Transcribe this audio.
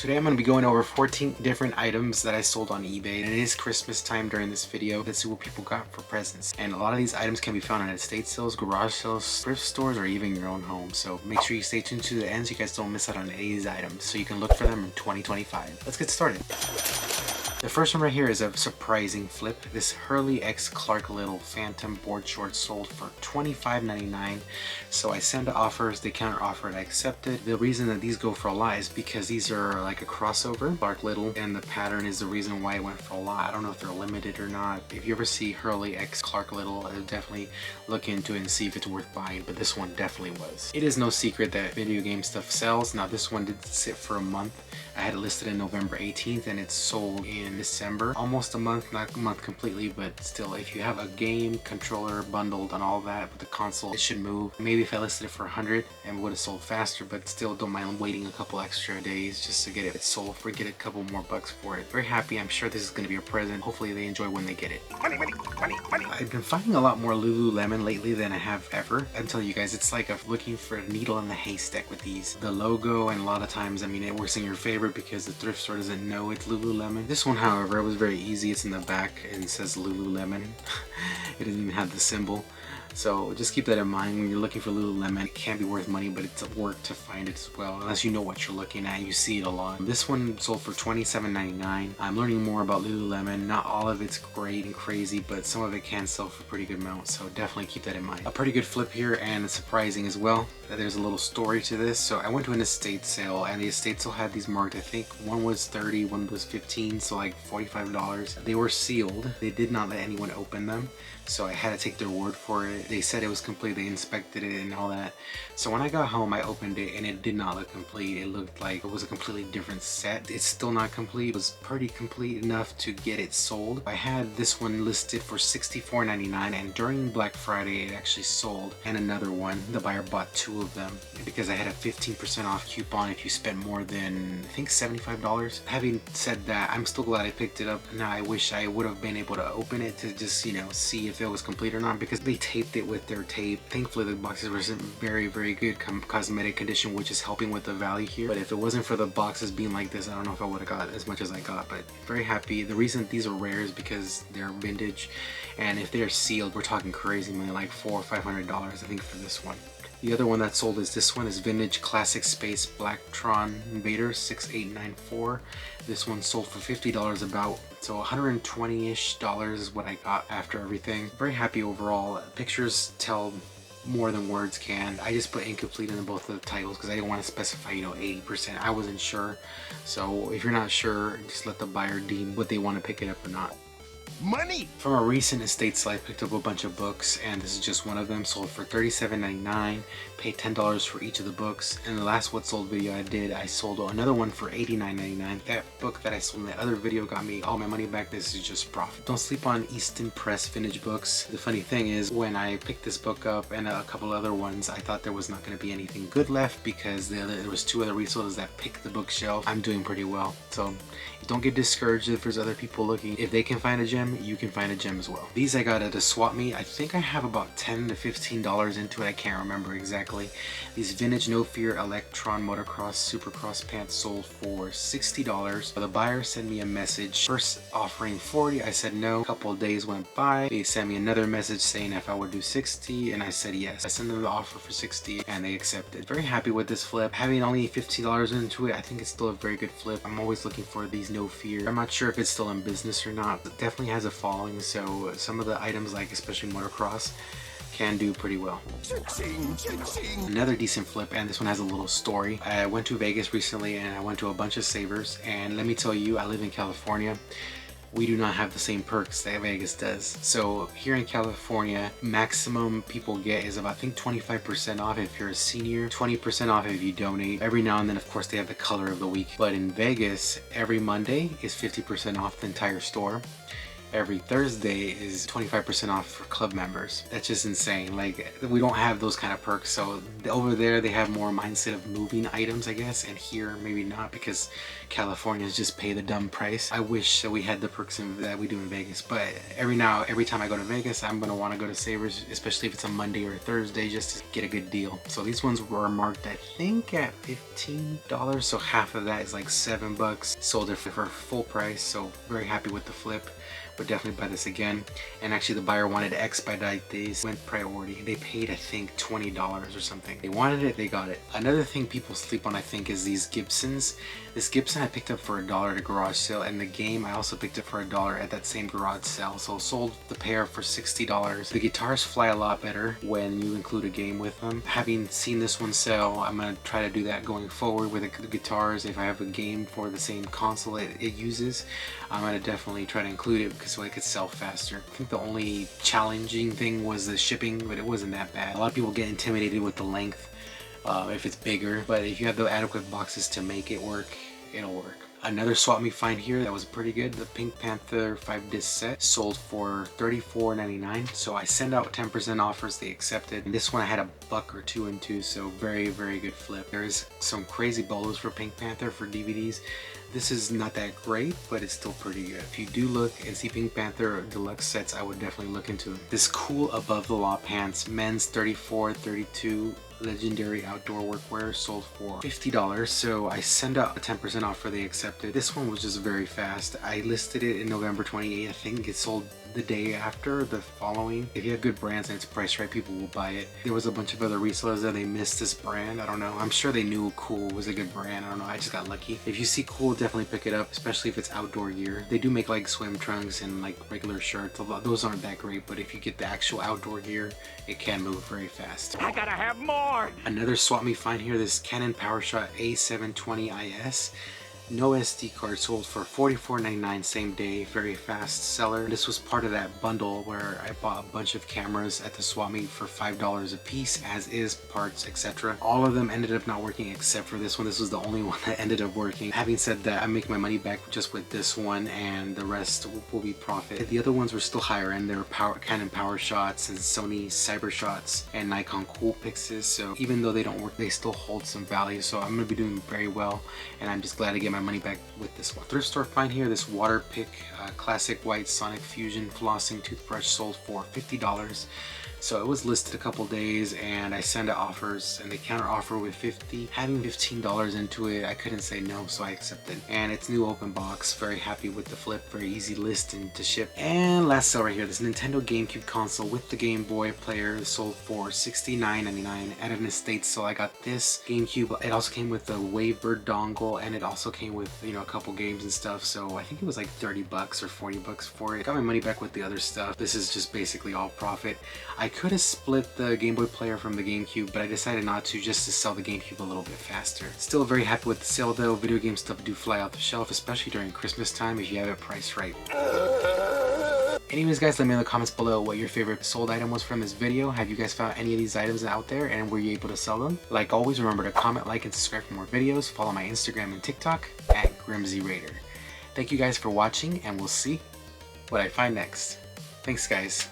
Today I'm going to be going over 14 different items that I sold on eBay, and it is Christmas time during this video. Let's see what people got for presents. And a lot of these items can be found on estate sales, garage sales, thrift stores, or even your own home. So make sure you stay tuned to the end so you guys don't miss out on any of these items, so you can look for them in 2025. Let's get started. The first one right here is a surprising flip. This Hurley X Clark Little Phantom board shorts sold for $25.99. So I sent the offers, they counter offered, I accepted. The reason that these go for a lot is because these are like a crossover, Clark Little, and the pattern is the reason why it went for a lot. I don't know if they're limited or not. If you ever see Hurley X Clark Little, I'll definitely look into it and see if it's worth buying, but this one definitely was. It is no secret that video game stuff sells. Now this one did sit for a month. I had it listed in November 18th and it's sold in December. Almost a month, not a month completely, but still, if you have a game, controller bundled and all that with the console, it should move. Maybe if I listed it for 100 and would have sold faster, but still don't mind waiting a couple extra days just to get it sold for, get a couple more bucks for it. Very happy. I'm sure this is going to be a present. Hopefully they enjoy when they get it. Money, money, money, money. I've been finding a lot more Lululemon lately than I have ever. I tell you guys, it's like looking for a needle in the haystack with these. The logo, and a lot of times, I mean, it works in your favor because the thrift store doesn't know it's Lululemon. This one, however, it was very easy. It's in the back and it says Lululemon. It doesn't even have the symbol. So just keep that in mind when you're looking for Lululemon. It can be worth money, but it's work to find it as well, unless you know what you're looking at. You see it a lot. This one sold for $27.99. I'm learning more about Lululemon. Not all of it's great and crazy, but some of it can sell for pretty good amounts, so definitely keep that in mind. A pretty good flip here, and it's surprising as well that there's a little story to this. So I went to an estate sale, and the estate sale had these marked. I think one was 30, one was 15, so like $45. They were sealed. They did not let anyone open them, so I had to take their word for it. They said it was complete. They inspected it and all that. So when I got home, I opened it and it did not look complete. It looked like it was a completely different set. It's still not complete. It was pretty complete enough to get it sold. I had this one listed for $64.99, and during Black Friday it actually sold. And another one, the buyer bought two of them because I had a 15% off coupon if you spend more than, I think, $75. Having said that, I'm still glad I picked it up. Now I wish I would have been able to open it to just, you know, see if it was complete or not, because they taped it with their tape. Thankfully the boxes were in very good cosmetic condition, which is helping with the value here. But if it wasn't for the boxes being like this, I don't know if I would have got as much as I got. But very happy. The reason these are rare is because they're vintage, and if they're sealed, we're talking crazy money, like $400 or $500 I think for this one. The other one that sold is this one, is Vintage Classic Space Blacktron Invader 6894. This one sold for $50 about, so $120-ish is what I got after everything. Very happy overall. Pictures tell more than words can. I just put incomplete in both of the titles because I didn't want to specify, you know, 80%. I wasn't sure. So if you're not sure, just let the buyer deem what they want to pick it up or not. Money! From a recent estate sale, I picked up a bunch of books, and this is just one of them. Sold for $37.99. Paid $10 for each of the books. And the last What Sold video I did, I sold another one for $89.99. That book that I sold in the other video got me all my money back. This is just profit. Don't sleep on Easton Press vintage books. The funny thing is, when I picked this book up and a couple other ones, I thought there was not going to be anything good left because there was two other resellers that picked the bookshelf. I'm doing pretty well, so don't get discouraged if there's other people looking. If they can find a gem, you can find a gem as well. These I got at a swap meet. I think I have about $10 to $15 into it. I can't remember exactly. These vintage No Fear Electron Motocross Supercross pants sold for $60. The buyer sent me a message, first offering $40. I said no. A couple of days went by. They sent me another message saying if I would do $60, and I said yes. I sent them the offer for $60 and they accepted. Very happy with this flip. Having only $50 into it, I think it's still a very good flip. I'm always looking for these No Fear. I'm not sure if it's still in business or not. It definitely has a following, so some of the items, like especially motocross, can do pretty well. Another decent flip, and this one has a little story. I went to Vegas recently and I went to a bunch of savers, and let me tell you, I live in California. We do not have the same perks that Vegas does. So here in California, maximum people get is about, I think, 25% off if you're a senior, 20% off if you donate. Every now and then, of course, they have the color of the week. But in Vegas, every Monday is 50% off the entire store. every Thursday is 25% off for club members. That's just insane. Like, we don't have those kind of perks. So over there they have more mindset of moving items, I guess, and here maybe not, because Californians just pay the dumb price. I wish that we had the perks that we do in Vegas, but every time I go to Vegas, I'm gonna want to go to Savers, especially if it's a Monday or a Thursday, just to get a good deal. So these ones were marked, I think, at $15, so half of that is like $7. Sold it for full price, so very happy with the flip. Would definitely buy this again. And actually the buyer wanted to expedite these, went priority. They paid, I think, $20 or something. They wanted it, they got it. Another thing people sleep on, I think, is these Gibsons. This Gibson I picked up for $1 at a garage sale, and the game I also picked up for $1 at that same garage sale. So sold the pair for $60. The guitars fly a lot better when you include a game with them. Having seen this one sell, I'm gonna try to do that going forward with the guitars. If I have a game for the same console it uses, I'm gonna definitely try to include it, because so it could sell faster. I think the only challenging thing was the shipping, but it wasn't that bad. A lot of people get intimidated with the length if it's bigger, but if you have the adequate boxes to make it work, it'll work. Another swap meet find here that was pretty good. The Pink Panther 5-disc set sold for $34.99. So I sent out 10% offers, they accepted. And this one I had $1 or $2 into, so very good flip. There's some crazy bolos for Pink Panther for DVDs. This is not that great, but it's still pretty good. If you do look and see Pink Panther deluxe sets, I would definitely look into it. This cool above the law pants, men's 34-32 legendary outdoor workwear, sold for $50. So I sent out a 10% offer, they accepted. This one was just very fast. I listed it in November 28th. I think it sold the day after, the following. If you have good brands and it's priced right, people will buy it. There was a bunch of other resellers that they missed this brand. I don't know. I'm sure they knew Cool was a good brand. I don't know. I just got lucky. If you see Cool, definitely pick it up, especially if it's outdoor gear. They do make like swim trunks and like regular shirts. Those aren't that great, but if you get the actual outdoor gear, it can move very fast. I gotta have more! Another swap meet find here, this Canon PowerShot A720IS. No SD card, sold for $44.99 same day, very fast seller. This was part of that bundle where I bought a bunch of cameras at the swap meet for $5 a piece, as is, parts, etc. All of them ended up not working except for this one. This was the only one that ended up working. Having said that, I make my money back just with this one, and the rest will be profit. The other ones were still higher end. They were Canon PowerShots and Sony CyberShots and Nikon Coolpixes. So even though they don't work, they still hold some value. So I'm gonna be doing very well, and I'm just glad to get my money back with this one. Thrift store find here, this Waterpik classic white Sonic Fusion flossing toothbrush, sold for $50. So it was listed a couple days, and I sent out offers, and they counter offer with $50. Having $15 into it, I couldn't say no, so I accepted. And it's new open box. Very happy with the flip. Very easy list and to ship. And last sale right here, this Nintendo GameCube console with the Game Boy player, sold for $69.99 at an estate. So I got this GameCube. It also came with the Wavebird dongle, and it also came with, you know, a couple games and stuff. So I think it was like $30 or $40 for it. Got my money back with the other stuff. This is just basically all profit. I could have split the Game Boy player from the GameCube, but I decided not to, just to sell the GameCube a little bit faster. Still very happy with the sale though. Video game stuff do fly off the shelf, especially during Christmas time if you have it priced right. Anyways guys, let me know in the comments below what your favorite sold item was from this video. Have you guys found any of these items out there, and were you able to sell them? Like always, remember to comment, like, and subscribe for more videos. Follow my Instagram and TikTok at GrimzyRaider. Thank you guys for watching, and we'll see what I find next. Thanks guys.